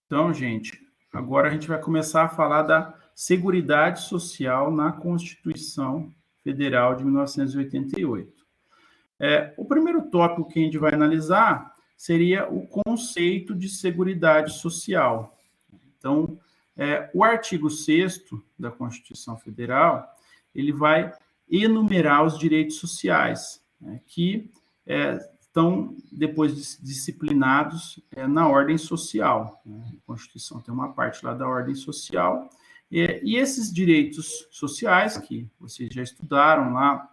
Então, gente, agora a gente vai começar a falar da Seguridade Social na Constituição Federal de 1988. O primeiro tópico que a gente vai analisar seria o conceito de Seguridade Social. Então, o artigo 6º da Constituição Federal, ele vai enumerar os direitos sociais, que estão depois disciplinados na ordem social. A Constituição tem uma parte lá da ordem social, e esses direitos sociais, que vocês já estudaram lá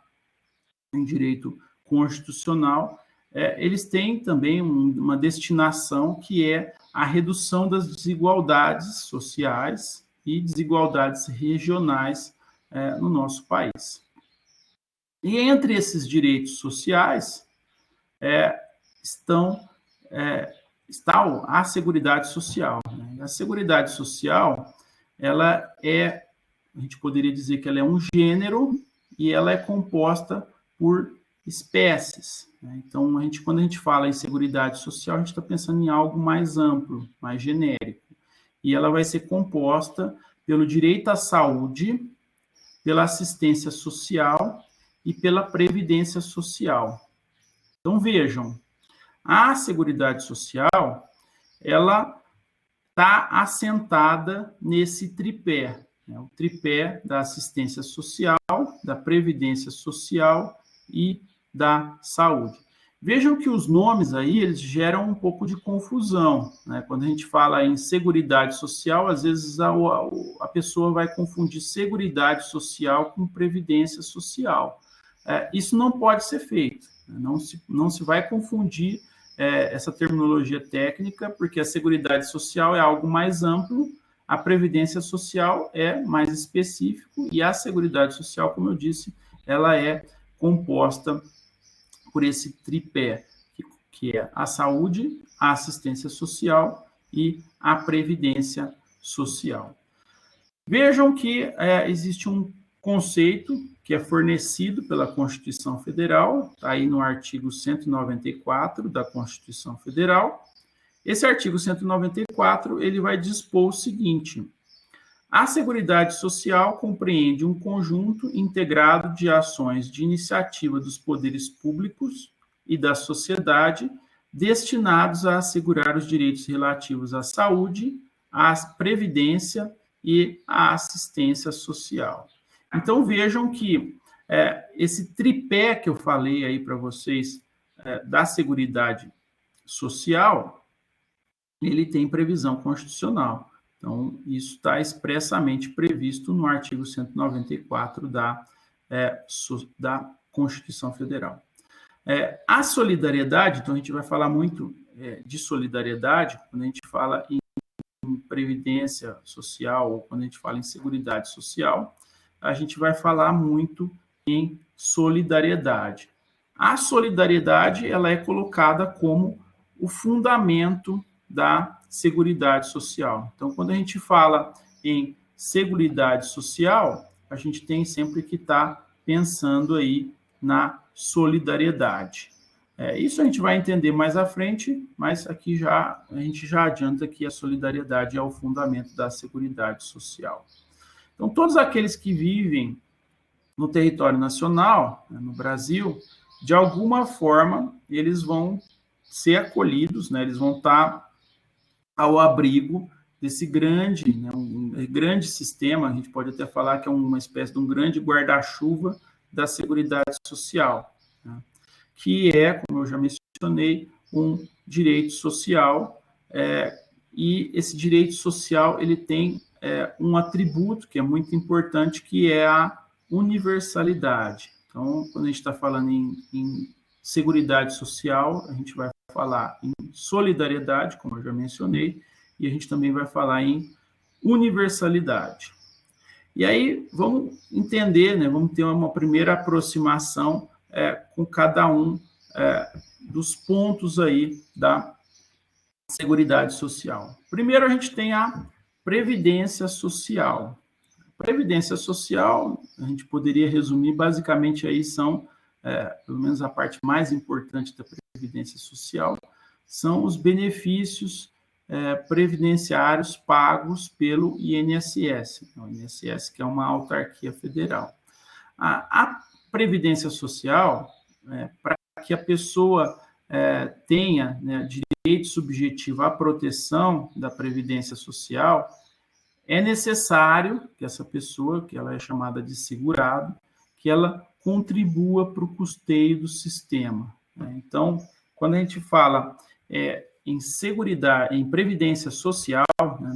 em direito constitucional, eles têm também uma destinação que é a redução das desigualdades sociais e desigualdades regionais no nosso país. E entre esses direitos sociais está a Seguridade Social. Né? A Seguridade Social, a gente poderia dizer que ela é um gênero e ela é composta por espécies. Né? Então, quando a gente fala em Seguridade Social, a gente está pensando em algo mais amplo, mais genérico. E ela vai ser composta pelo direito à saúde, pela assistência social e pela previdência social. Então, vejam, a Seguridade Social, ela está assentada nesse tripé, o tripé da assistência social, da previdência social e da saúde. Vejam que os nomes aí, eles geram um pouco de confusão, né? Quando a gente fala em Seguridade Social, às vezes a pessoa vai confundir Seguridade Social com Previdência Social. Isso não pode ser feito. Não se vai confundir essa terminologia técnica, porque a Seguridade Social é algo mais amplo, a Previdência Social é mais específico, e a Seguridade Social, como eu disse, ela é composta por esse tripé, que é a saúde, a assistência social e a previdência social. Vejam que existe um conceito que é fornecido pela Constituição Federal, está aí no artigo 194 da Constituição Federal. Esse artigo 194, ele vai dispor o seguinte: a Seguridade Social compreende um conjunto integrado de ações de iniciativa dos poderes públicos e da sociedade destinados a assegurar os direitos relativos à saúde, à previdência e à assistência social. Então, vejam que esse tripé que eu falei aí para vocês da Seguridade Social, ele tem previsão constitucional. Então, isso está expressamente previsto no artigo 194 da Constituição Federal. A solidariedade, então a gente vai falar muito de solidariedade, quando a gente fala em previdência social ou quando a gente fala em seguridade social, a gente vai falar muito em solidariedade. A solidariedade, ela é colocada como o fundamento da Seguridade Social. Então, quando a gente fala em Seguridade Social, a gente tem sempre que estar pensando aí na solidariedade. Isso a gente vai entender mais à frente, mas aqui a gente já adianta que a solidariedade é o fundamento da Seguridade Social. Então, todos aqueles que vivem no território nacional, no Brasil, de alguma forma, eles vão ser acolhidos, né? Eles vão estar ao abrigo desse grande, um grande sistema, a gente pode até falar que é uma espécie de um grande guarda-chuva da Seguridade Social, né? Que é, como eu já mencionei, um direito social, e esse direito social ele tem um atributo que é muito importante, que é a universalidade. Então, quando a gente está falando em Seguridade Social, a gente vai falar em solidariedade, como eu já mencionei, e a gente também vai falar em universalidade. E aí, vamos entender, né, vamos ter uma primeira aproximação com cada um dos pontos aí da Seguridade Social. Primeiro, a gente tem a Previdência Social. Previdência Social, a gente poderia resumir, basicamente aí são, pelo menos a parte mais importante da Previdência Social, são os benefícios previdenciários pagos pelo INSS, o INSS, que é uma autarquia federal. A Previdência Social, para que a pessoa tenha, né, direito subjetivo à proteção da Previdência Social, é necessário que essa pessoa, que ela é chamada de segurado, que ela contribua para o custeio do sistema, né? Então, quando a gente fala em seguridade, em previdência social, né,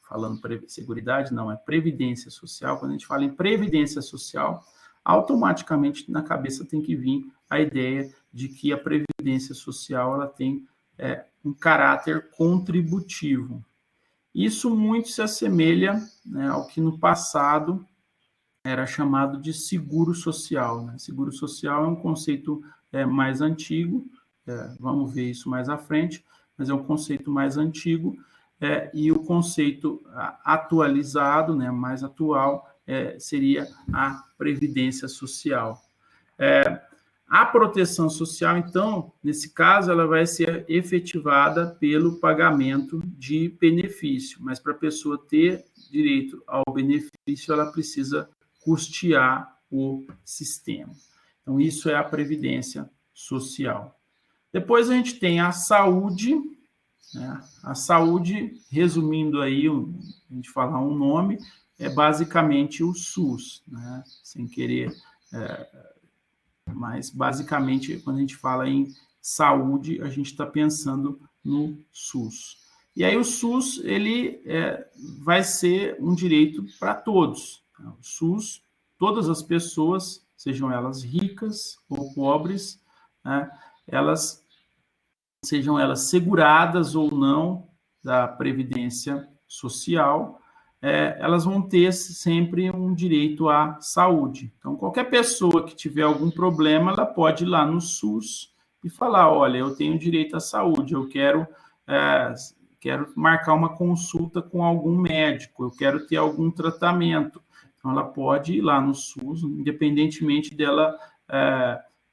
falando seguridade, não, é previdência social, quando a gente fala em previdência social, automaticamente na cabeça tem que vir a ideia de que a previdência social ela tem um caráter contributivo. Isso muito se assemelha, né, ao que no passado era chamado de seguro social, né? Seguro social é um conceito mais antigo, vamos ver isso mais à frente, mas é um conceito mais antigo, e o conceito atualizado, né, mais atual, seria a previdência social. A proteção social, então, nesse caso, ela vai ser efetivada pelo pagamento de benefício, mas para a pessoa ter direito ao benefício, ela precisa custear o sistema. Então, isso é a previdência social. Depois a gente tem a saúde, né? A saúde, resumindo aí, a gente falar um nome, é basicamente o SUS, né? Sem querer, mas basicamente, quando a gente fala em saúde, a gente está pensando no SUS. E aí o SUS, ele vai ser um direito para todos. O SUS, todas as pessoas, sejam elas ricas ou pobres, né, sejam elas seguradas ou não da Previdência Social, elas vão ter sempre um direito à saúde. Então, qualquer pessoa que tiver algum problema, ela pode ir lá no SUS e falar, olha, eu tenho direito à saúde, eu quero marcar uma consulta com algum médico, eu quero ter algum tratamento. Então, ela pode ir lá no SUS, independentemente dela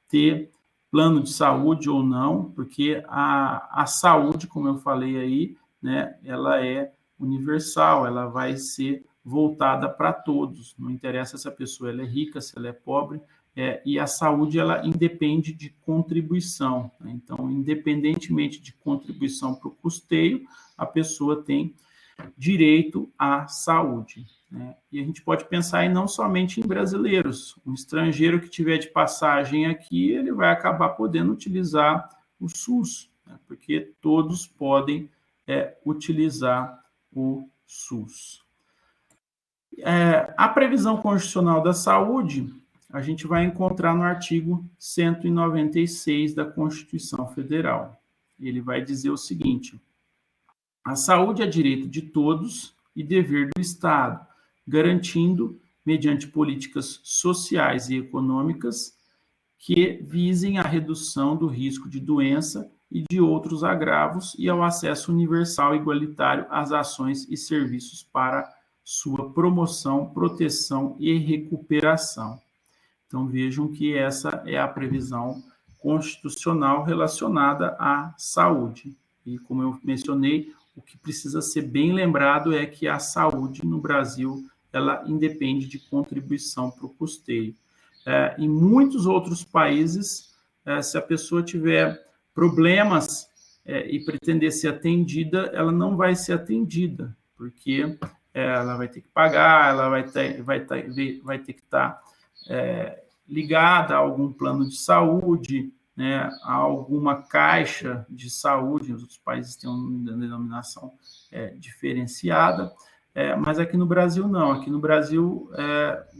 ter plano de saúde ou não, porque a saúde, como eu falei aí, né, ela é universal, ela vai ser voltada para todos, não interessa se a pessoa ela é rica, se ela é pobre, e a saúde ela independe de contribuição, né? Então, independentemente de contribuição para o custeio, a pessoa tem direito à saúde, né? E a gente pode pensar aí não somente em brasileiros, um estrangeiro que tiver de passagem aqui, ele vai acabar podendo utilizar o SUS, né? Porque todos podem utilizar o SUS. A previsão constitucional da saúde, a gente vai encontrar no artigo 196 da Constituição Federal. Ele vai dizer o seguinte: a saúde é direito de todos e dever do Estado, garantindo, mediante políticas sociais e econômicas, que visem a redução do risco de doença e de outros agravos e ao acesso universal e igualitário às ações e serviços para sua promoção, proteção e recuperação. Então, vejam que essa é a previsão constitucional relacionada à saúde. E, como eu mencionei, o que precisa ser bem lembrado é que a saúde no Brasil, ela independe de contribuição para o custeio. Em muitos outros países, se a pessoa tiver problemas e pretender ser atendida, ela não vai ser atendida, porque ela vai ter que pagar, ela vai ter que estar ligada a algum plano de saúde, né, a alguma caixa de saúde. Os outros países têm uma denominação diferenciada, mas aqui no Brasil não. Aqui no Brasil,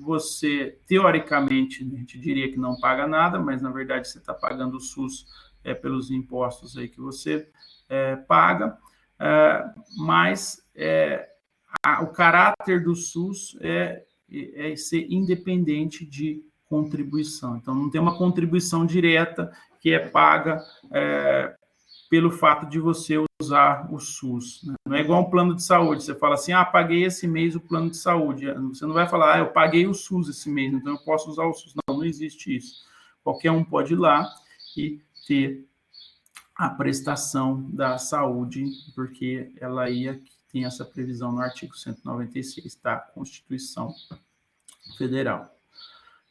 você, teoricamente, a gente diria que não paga nada, mas, na verdade, você está pagando o SUS pelos impostos aí que você paga, mas o caráter do SUS é ser independente de contribuição. Então, não tem uma contribuição direta que é paga pelo fato de você usar o SUS, né? Não é igual um plano de saúde. Você fala assim, paguei esse mês o plano de saúde. Você não vai falar, eu paguei o SUS esse mês, então eu posso usar o SUS. Não existe isso. Qualquer um pode ir lá e ter a prestação da saúde, porque ela aí tem essa previsão no artigo 196 da Constituição Federal.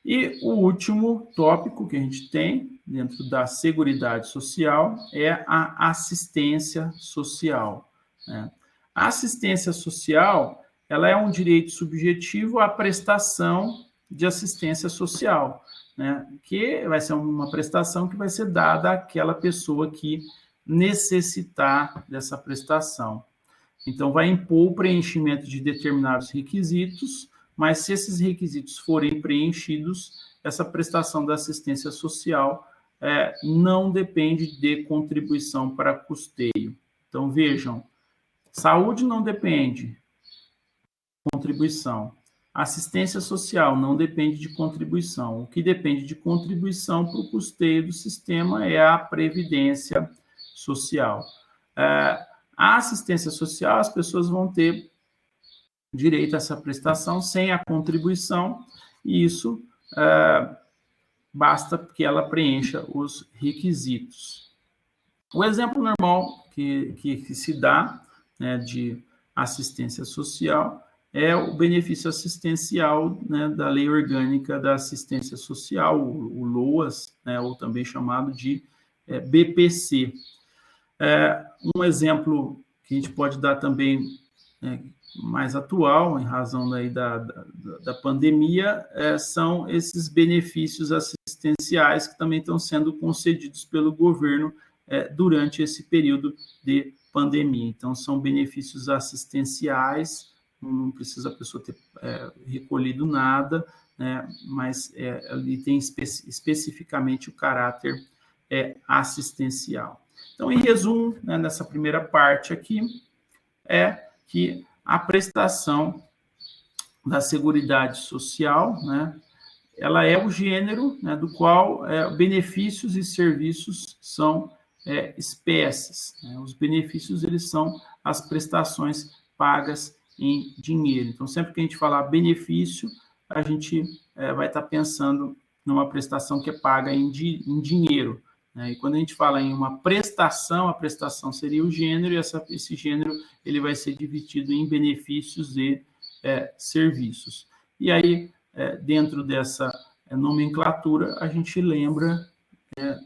E o último tópico que a gente tem dentro da Seguridade Social é a assistência social, né? A assistência social, ela é um direito subjetivo à prestação de assistência social, né? Que vai ser uma prestação que vai ser dada àquela pessoa que necessitar dessa prestação. Então, vai impor o preenchimento de determinados requisitos, mas se esses requisitos forem preenchidos, essa prestação da assistência social não depende de contribuição para custeio. Então, vejam, saúde não depende, contribuição. Assistência social não depende de contribuição. O que depende de contribuição para o custeio do sistema é a previdência social. A assistência social, as pessoas vão ter direito a essa prestação sem a contribuição, e isso basta que ela preencha os requisitos. O exemplo normal que se dá, né, de assistência social é o benefício assistencial, né, da Lei Orgânica da Assistência Social, o LOAS, né, ou também chamado de BPC. Um exemplo que a gente pode dar também mais atual, em razão daí da pandemia, são esses benefícios assistenciais que também estão sendo concedidos pelo governo durante esse período de pandemia. Então, são benefícios assistenciais, não precisa a pessoa ter recolhido nada, né, mas ali tem especificamente o caráter assistencial. Então, em resumo, né, nessa primeira parte aqui, é que a prestação da Seguridade Social, né, ela é o gênero, né, do qual benefícios e serviços são espécies, né? Os benefícios, eles são as prestações pagas em dinheiro. Então, sempre que a gente falar benefício, a gente vai estar pensando numa prestação que é paga em dinheiro, né? E quando a gente fala em uma prestação, a prestação seria o gênero, e esse gênero ele vai ser dividido em benefícios e serviços. E aí, dentro dessa nomenclatura, a gente lembra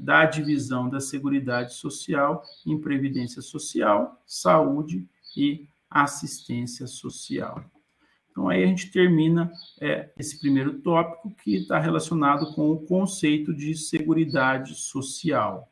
da divisão da Seguridade Social em Previdência Social, Saúde e Assistência Social. Então, aí a gente termina esse primeiro tópico, que está relacionado com o conceito de Seguridade Social.